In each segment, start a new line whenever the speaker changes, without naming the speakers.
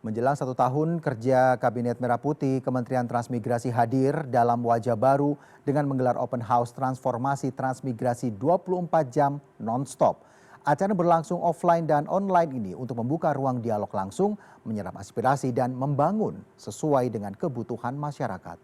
Menjelang 1 tahun kerja Kabinet Merah Putih, Kementerian Transmigrasi hadir dalam wajah baru dengan menggelar open house transformasi transmigrasi 24 jam non-stop. Acara berlangsung offline dan online ini untuk membuka ruang dialog langsung, menyerap aspirasi dan membangun sesuai dengan kebutuhan masyarakat.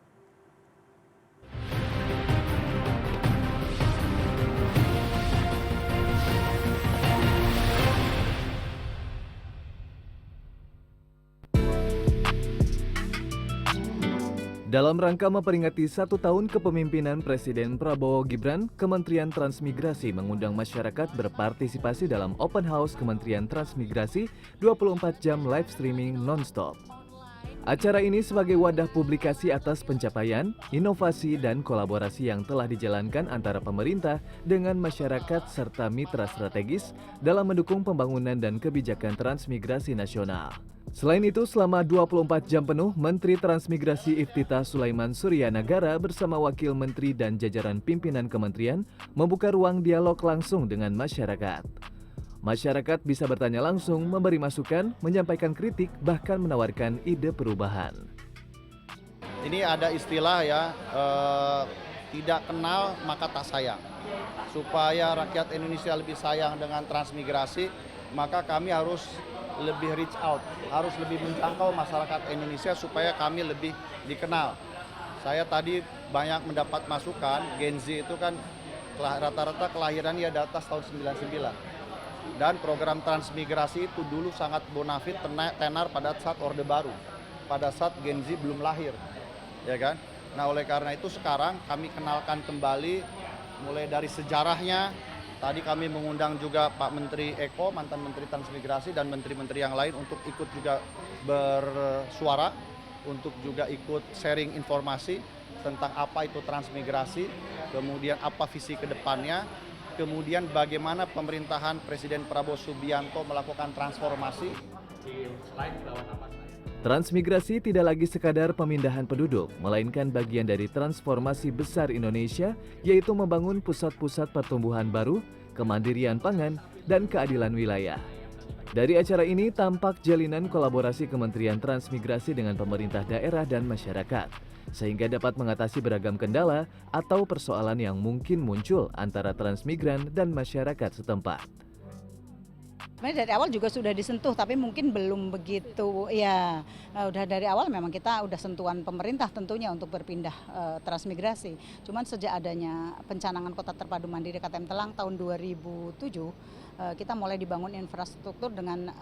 Dalam rangka memperingati 1 tahun kepemimpinan Presiden Prabowo Gibran, Kementerian Transmigrasi mengundang masyarakat berpartisipasi dalam Open House Kementerian Transmigrasi 24 jam live streaming non-stop. Acara ini sebagai wadah publikasi atas pencapaian, inovasi, dan kolaborasi yang telah dijalankan antara pemerintah dengan masyarakat serta mitra strategis dalam mendukung pembangunan dan kebijakan transmigrasi nasional. Selain itu, selama 24 jam penuh, Menteri Transmigrasi Iftitah Sulaiman Suryanagara bersama Wakil Menteri dan jajaran pimpinan kementerian membuka ruang dialog langsung dengan masyarakat. Masyarakat bisa bertanya langsung, memberi masukan, menyampaikan kritik, bahkan menawarkan ide perubahan.
Ini ada istilah ya, tidak kenal maka tak sayang. Supaya rakyat Indonesia lebih sayang dengan transmigrasi, maka kami harus lebih reach out, harus lebih menjangkau masyarakat Indonesia supaya kami lebih dikenal. Saya tadi banyak mendapat masukan, Gen Z itu kan rata-rata kelahirannya di atas tahun 99. Dan program transmigrasi itu dulu sangat bonafit tenar pada saat Orde Baru, pada saat Gen Z belum lahir, ya kan? Nah, oleh karena itu sekarang kami kenalkan kembali mulai dari sejarahnya. Tadi kami mengundang juga Pak Menteri Eko, mantan Menteri Transmigrasi, dan menteri-menteri yang lain untuk ikut juga bersuara, untuk juga ikut sharing informasi tentang apa itu transmigrasi, kemudian apa visi ke depannya, kemudian bagaimana pemerintahan Presiden Prabowo Subianto melakukan transformasi.
Transmigrasi tidak lagi sekadar pemindahan penduduk, melainkan bagian dari transformasi besar Indonesia, yaitu membangun pusat-pusat pertumbuhan baru, kemandirian pangan, dan keadilan wilayah. Dari acara ini tampak jalinan kolaborasi Kementerian Transmigrasi dengan pemerintah daerah dan masyarakat, sehingga dapat mengatasi beragam kendala atau persoalan yang mungkin muncul antara transmigran dan masyarakat setempat.
Sebenarnya dari awal juga sudah disentuh, tapi mungkin belum begitu. Ya, udah dari awal memang kita udah sentuhan pemerintah tentunya untuk berpindah transmigrasi. Cuman sejak adanya pencanangan Kota Terpadu Mandiri KTM Telang tahun 2007, kita mulai dibangun infrastruktur dengan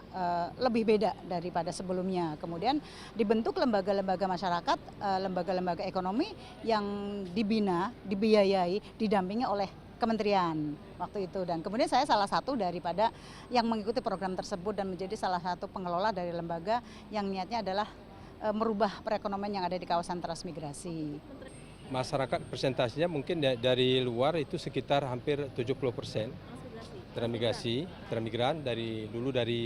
lebih beda daripada sebelumnya. Kemudian dibentuk lembaga-lembaga masyarakat, lembaga-lembaga ekonomi yang dibina, dibiayai, didampingi oleh kementerian waktu itu, dan kemudian saya salah satu daripada yang mengikuti program tersebut dan menjadi salah satu pengelola dari lembaga yang niatnya adalah merubah perekonomian yang ada di kawasan transmigrasi.
Masyarakat presentasinya mungkin dari luar itu sekitar hampir 70% transmigran dari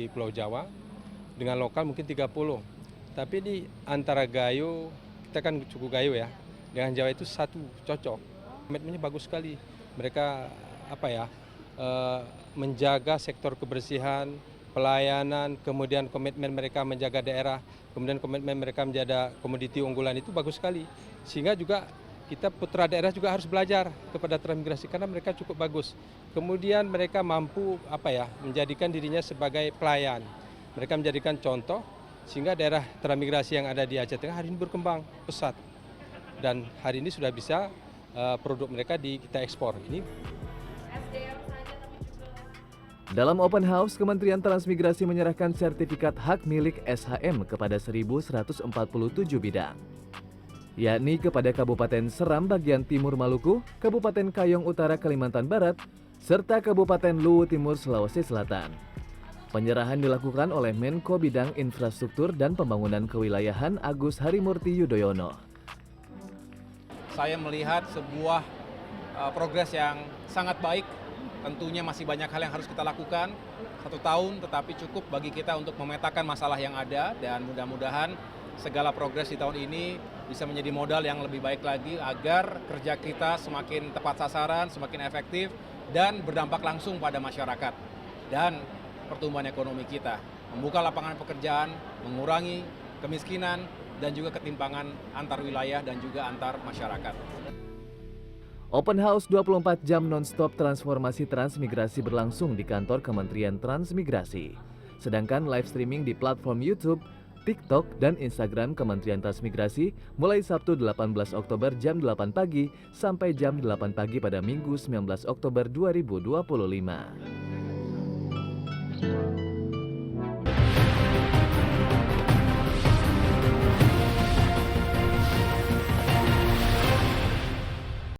Pulau Jawa, dengan lokal mungkin 30. Tapi di antara Gayo, kita kan suku Gayo ya, dengan Jawa itu satu cocok. Komitmennya bagus sekali. Mereka menjaga sektor kebersihan, pelayanan, kemudian komitmen mereka menjaga daerah, kemudian komitmen mereka menjaga komoditi unggulan itu bagus sekali. Sehingga juga kita putra daerah juga harus belajar kepada transmigrasi karena mereka cukup bagus. Kemudian mereka mampu menjadikan dirinya sebagai pelayan. Mereka menjadikan contoh sehingga daerah transmigrasi yang ada di Aceh Tengah hari ini berkembang pesat. Dan hari ini sudah bisa produk mereka kita ekspor.
Dalam open house, Kementerian Transmigrasi menyerahkan sertifikat hak milik SHM kepada 1.147 bidang, yakni kepada Kabupaten Seram bagian timur Maluku, Kabupaten Kayong Utara Kalimantan Barat, serta Kabupaten Luwu Timur Sulawesi Selatan. Penyerahan dilakukan oleh Menko Bidang Infrastruktur dan Pembangunan Kewilayahan Agus Harimurti Yudhoyono.
Saya melihat sebuah progres yang sangat baik. Tentunya masih banyak hal yang harus kita lakukan. 1 tahun tetapi cukup bagi kita untuk memetakan masalah yang ada, dan mudah-mudahan segala progres di tahun ini bisa menjadi modal yang lebih baik lagi agar kerja kita semakin tepat sasaran, semakin efektif, dan berdampak langsung pada masyarakat dan pertumbuhan ekonomi kita. membuka lapangan pekerjaan, mengurangi kemiskinan, dan juga ketimpangan antar wilayah dan juga antar masyarakat.
Open House 24 jam non-stop transformasi transmigrasi berlangsung di kantor Kementerian Transmigrasi. Sedangkan live streaming di platform YouTube, TikTok, dan Instagram Kementerian Transmigrasi mulai Sabtu 18 Oktober jam 8 pagi sampai jam 8 pagi pada Minggu 19 Oktober 2025.